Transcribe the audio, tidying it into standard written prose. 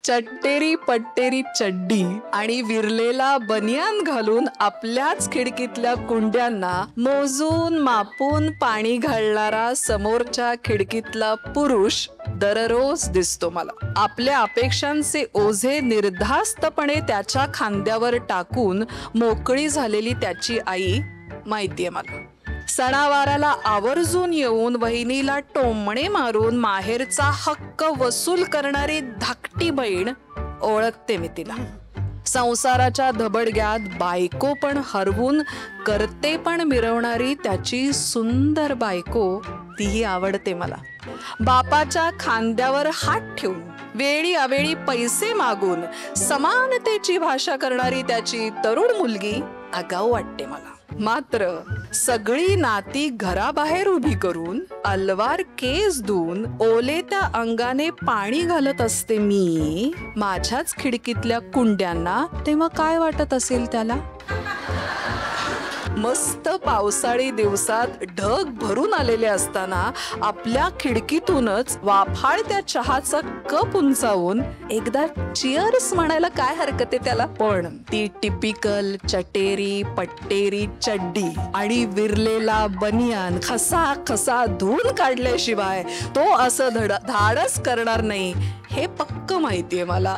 चट्टेरी पट्टेरी चड्डी आणि विरलेला बनियान घालून आपल्याच खिडकीतल्या कुंड्यांना मोजून मापून पाणी घालणारा समोरच्या खिडकीतला पुरुष दररोज दिसतो मला. आपल्या अपेक्षांचे ओझे निर्धास्तपणे त्याच्या खांद्यावर टाकून मोकळी झालेली त्याची आई माहितीये मला. सणावाराला आवर्जून येऊन वहिनीला टोमणे मारून माहेरचा हक्क वसूल करणारी धाकटी बहीण ओळखते मी तिला. संसाराच्या धबडग्यात बायको पण हरवून करते पण मिरवणारी त्याची सुंदर बायको तीही आवडते मला. बापाच्या खांद्यावर हात ठेवून वेळी अवेळी पैसे मागून समानतेची भाषा करणारी त्याची तरुण मुलगी आगाऊ वाटते मला. मात्र सगळी नाती घराबाहेर उभी करून अलवार केस धुवून ओले त्या अंगाने पाणी घालत असते मी माझ्याच खिडकीतल्या कुंड्यांना, तेव्हा काय वाटत असेल त्याला? मस्त पावसाळी दिवसात ढग भरून आलेले असताना आपल्या खिडकीतूनच वाफाळत्या चहाचा कप उंचावून एकदा चिअर्स म्हणायला काय हरकत आहे त्याला? पण ती टिपिकल चटेरी पट्टेरी चड्डी आणि विरलेला बनियान खसा खसा धुवून काढल्याशिवाय तो असं धाडस करणार नाही हे पक्क माहितीये मला.